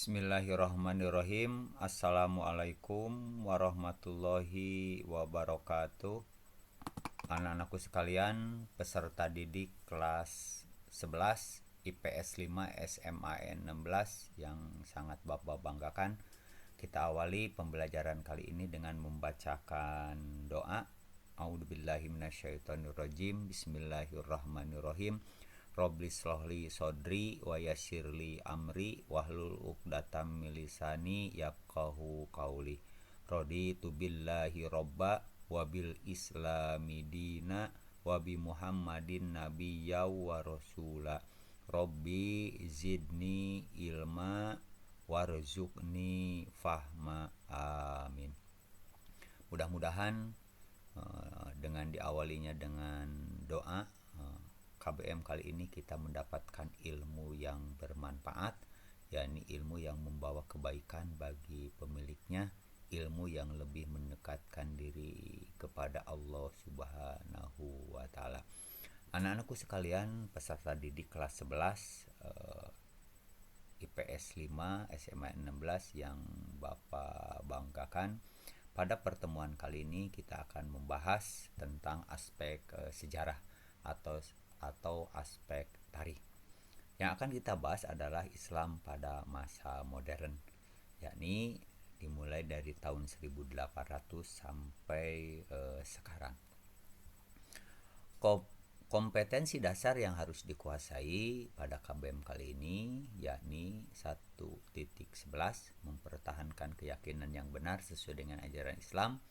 Bismillahirrahmanirrahim. Assalamualaikum warahmatullahi wabarakatuh. Anak-anakku sekalian, peserta didik kelas 11 IPS 5 SMAN 16 yang sangat Bapak banggakan. Kita awali pembelajaran kali ini dengan membacakan doa. A'udzubillahi minasyaitonirrajim. Bismillahirrahmanirrahim. Robli slohli sodri wa yassirli amri wahlul uqdatam min lisani yafqahu qauli. Raditu billahi robba wa bil islami dina wa bi muhammadin nabiyya wa rasula. Robbi zidni ilma warzuqni fahma. Amin. Mudah-mudahan dengan diawalinya dengan doa, KBM kali ini kita mendapatkan ilmu yang bermanfaat, yakni ilmu yang membawa kebaikan bagi pemiliknya, ilmu yang lebih mendekatkan diri kepada Allah Subhanahu wa taala. Anak-anakku sekalian, peserta didik kelas 11 IPS 5 SMA 16 yang Bapak banggakan. Pada pertemuan kali ini kita akan membahas tentang aspek sejarah atau aspek tarikh. Yang akan kita bahas adalah Islam pada masa modern, yakni dimulai dari tahun 1800 sampai sekarang. Kompetensi dasar yang harus dikuasai pada KBM kali ini yakni 1.11 mempertahankan keyakinan yang benar sesuai dengan ajaran Islam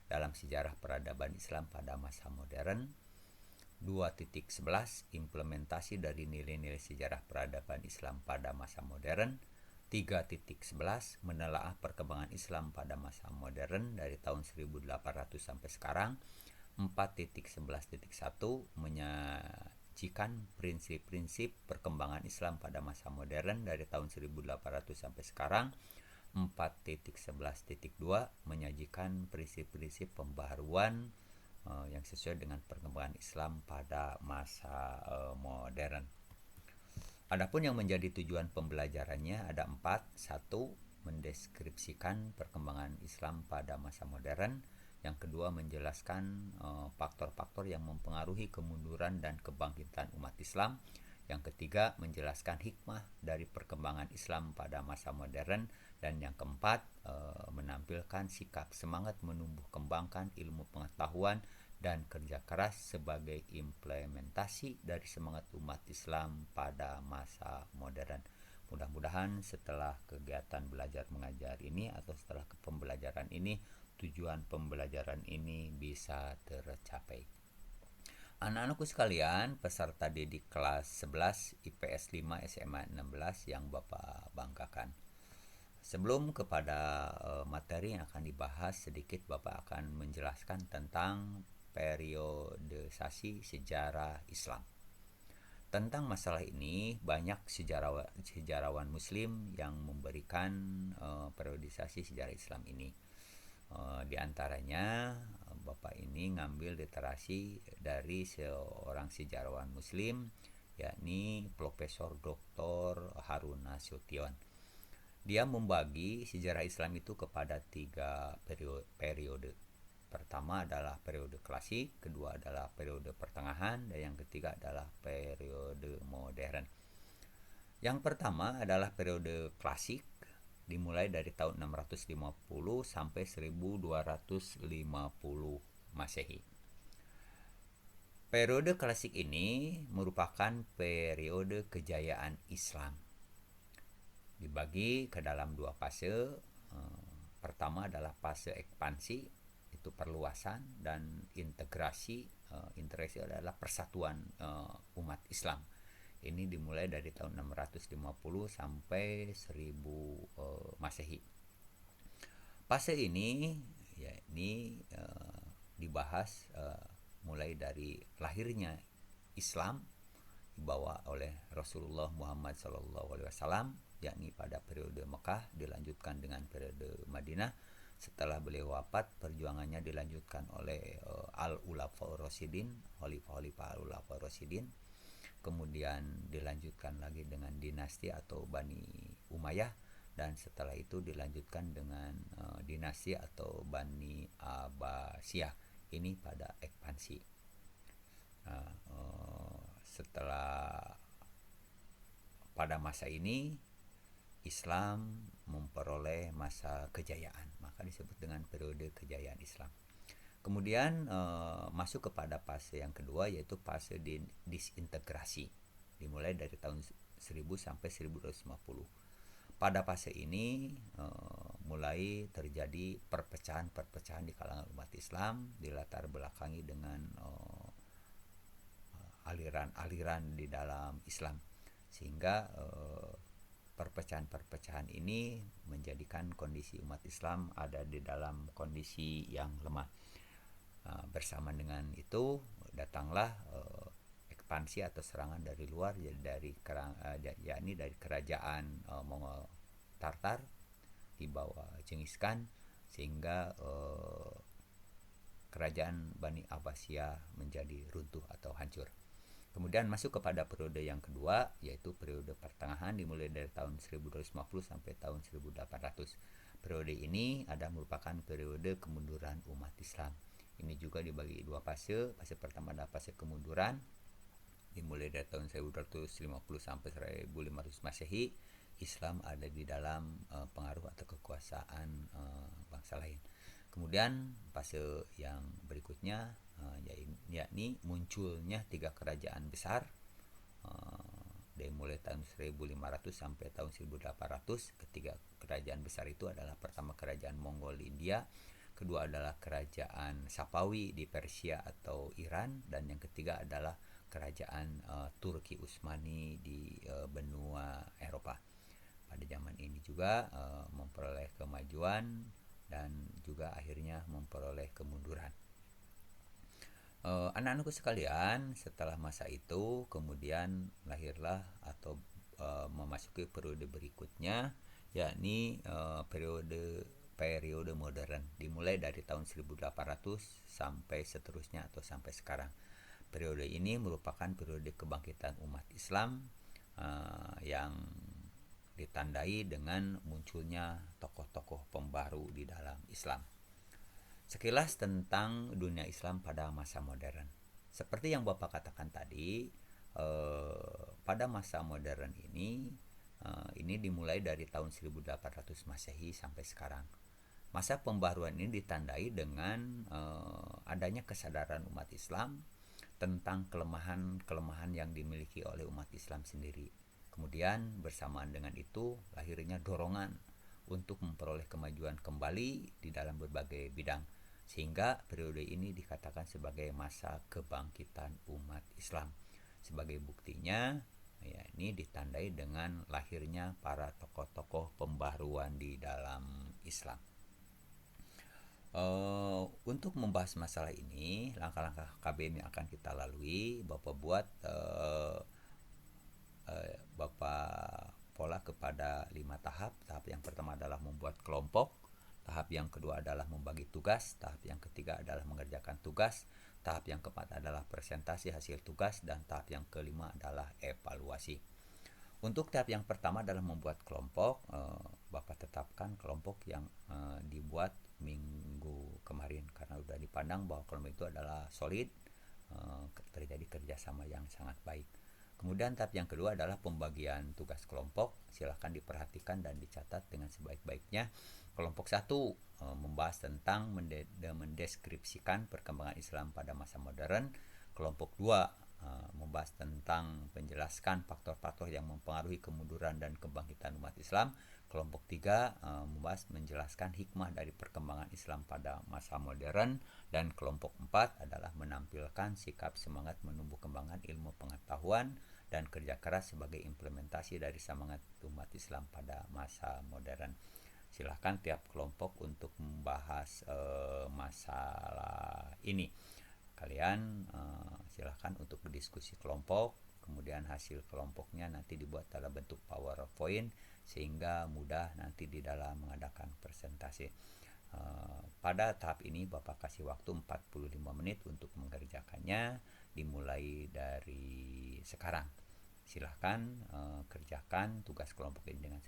dalam sejarah peradaban Islam pada masa modern. 2.11 implementasi dari nilai-nilai sejarah peradaban Islam pada masa modern. 3.11 menelaah perkembangan Islam pada masa modern dari tahun 1800 sampai sekarang. 4.11.1 menyajikan prinsip-prinsip perkembangan Islam pada masa modern dari tahun 1800 sampai sekarang. 4.11.2 menyajikan prinsip-prinsip pembaharuan yang sesuai dengan perkembangan Islam pada masa modern. Adapun yang menjadi tujuan pembelajarannya ada 4. 1. Mendeskripsikan perkembangan Islam pada masa modern. Yang kedua, menjelaskan faktor-faktor yang mempengaruhi kemunduran dan kebangkitan umat Islam. Yang ketiga, menjelaskan hikmah dari perkembangan Islam pada masa modern. Dan yang keempat, menampilkan sikap semangat menumbuh kembangkan ilmu pengetahuan dan kerja keras sebagai implementasi dari semangat umat Islam pada masa modern. Mudah-mudahan setelah kegiatan belajar mengajar ini atau setelah pembelajaran ini, tujuan pembelajaran ini bisa tercapai. Anak-anakku sekalian, peserta didik kelas 11 IPS 5 SMA 16 yang Bapak banggakan. Sebelum kepada materi yang akan dibahas, sedikit Bapak akan menjelaskan tentang periodisasi sejarah Islam. Tentang masalah ini, banyak sejarawan Muslim yang memberikan periodisasi sejarah Islam ini. Di antaranya Bapak ini ngambil literasi dari seorang sejarawan Muslim, yakni Profesor Dr. Harun Nasution. Dia membagi sejarah Islam itu kepada 3 periode. Pertama adalah periode klasik, kedua adalah periode pertengahan, dan yang ketiga adalah periode modern. Yang pertama adalah periode klasik, dimulai dari tahun 650 sampai 1250 Masehi. Periode klasik ini merupakan periode kejayaan Islam. Dibagi ke dalam 2 fase. Pertama adalah fase ekspansi, itu perluasan, dan integrasi. Integrasi adalah persatuan umat Islam. Ini dimulai dari tahun 650 sampai 1000 Masehi. Fase ini yakni dibahas mulai dari lahirnya Islam dibawa oleh Rasulullah Muhammad SAW, yakni pada periode Mekah, dilanjutkan dengan periode Madinah. Setelah beliau wafat, perjuangannya dilanjutkan oleh Al-Ulafa Rasyidin, Khalifah Al-Ulafa Rasyidin. Kemudian dilanjutkan lagi dengan dinasti atau Bani Umayyah, dan setelah itu dilanjutkan dengan dinasti atau Bani Abbasiyah. Ini pada ekspansi. Nah, setelah pada masa ini Islam memperoleh masa kejayaan, maka disebut dengan periode kejayaan Islam. Kemudian masuk kepada fase yang kedua, yaitu fase disintegrasi, dimulai dari tahun 1000 sampai 1250. Pada fase ini mulai terjadi perpecahan-perpecahan di kalangan umat Islam, dilatar belakangi dengan aliran-aliran di dalam Islam, sehingga perpecahan-perpecahan ini menjadikan kondisi umat Islam ada di dalam kondisi yang lemah. Bersama dengan itu datanglah ekspansi atau serangan dari luar, yakni dari kerajaan Mongol Tartar di bawah Genghis Khan, sehingga kerajaan Bani Abbasiyah menjadi runtuh atau hancur. Kemudian masuk kepada periode yang kedua, yaitu periode pertengahan, dimulai dari tahun 1250 sampai tahun 1800. Periode ini merupakan periode kemunduran umat Islam. Ini juga dibagi dua fase. Fase pertama adalah fase kemunduran, dimulai dari tahun 1250 sampai 1500 Masehi. Islam ada di dalam pengaruh atau kekuasaan bangsa lain. Kemudian fase yang berikutnya yakni munculnya 3 kerajaan besar, dari mulai tahun 1500 sampai tahun 1800. Ketiga kerajaan besar itu adalah pertama kerajaan Mongol di India, kedua adalah kerajaan Safawi di Persia atau Iran, dan yang ketiga adalah kerajaan Turki Utsmani di benua Eropa. Pada zaman ini juga memperoleh kemajuan dan juga akhirnya memperoleh kemunduran. Anak-anakku sekalian, setelah masa itu kemudian lahirlah atau memasuki periode berikutnya, yakni periode modern, dimulai dari tahun 1800 sampai seterusnya atau sampai sekarang. Periode ini merupakan periode kebangkitan umat Islam yang ditandai dengan munculnya tokoh-tokoh pembaru di dalam Islam. Sekilas tentang dunia Islam pada masa modern. Seperti yang Bapak katakan tadi, pada masa modern ini dimulai dari tahun 1800 Masehi sampai sekarang. Masa pembaruan ini ditandai dengan adanya kesadaran umat Islam tentang kelemahan-kelemahan yang dimiliki oleh umat Islam sendiri. Kemudian bersamaan dengan itu lahirnya dorongan untuk memperoleh kemajuan kembali di dalam berbagai bidang, sehingga periode ini dikatakan sebagai masa kebangkitan umat Islam. Sebagai buktinya, ini ditandai dengan lahirnya para tokoh-tokoh pembaruan di dalam Islam. Untuk membahas masalah ini, langkah-langkah KBM yang akan kita lalui, Bapak buat Bapak pola kepada 5 tahap. Tahap yang pertama adalah membuat kelompok, tahap yang kedua adalah membagi tugas, tahap yang ketiga adalah mengerjakan tugas, tahap yang keempat adalah presentasi hasil tugas, dan tahap yang kelima adalah evaluasi. Untuk tahap yang pertama adalah membuat kelompok. Bapak tetapkan kelompok yang dibuat minggu kemarin, karena sudah dipandang bahwa kelompok itu adalah solid, terjadi kerjasama yang sangat baik. Kemudian tahap yang kedua adalah pembagian tugas kelompok. Silahkan diperhatikan dan dicatat dengan sebaik-baiknya. Kelompok 1 membahas tentang mendeskripsikan perkembangan Islam pada masa modern. Kelompok 2 membahas tentang menjelaskan faktor-faktor yang mempengaruhi kemunduran dan kebangkitan umat Islam. Kelompok 3 menjelaskan hikmah dari perkembangan Islam pada masa modern. Dan kelompok 4 adalah menampilkan sikap semangat menumbuh kembangkan ilmu pengetahuan dan kerja keras sebagai implementasi dari semangat umat Islam pada masa modern. Silahkan tiap kelompok untuk membahas masalah ini. Kalian silahkan untuk berdiskusi kelompok, kemudian hasil kelompoknya nanti dibuat dalam bentuk PowerPoint sehingga mudah nanti di dalam mengadakan presentasi. Pada tahap ini Bapak kasih waktu 45 menit untuk mengerjakannya, dimulai dari sekarang. Silahkan kerjakan tugas kelompok ini dengan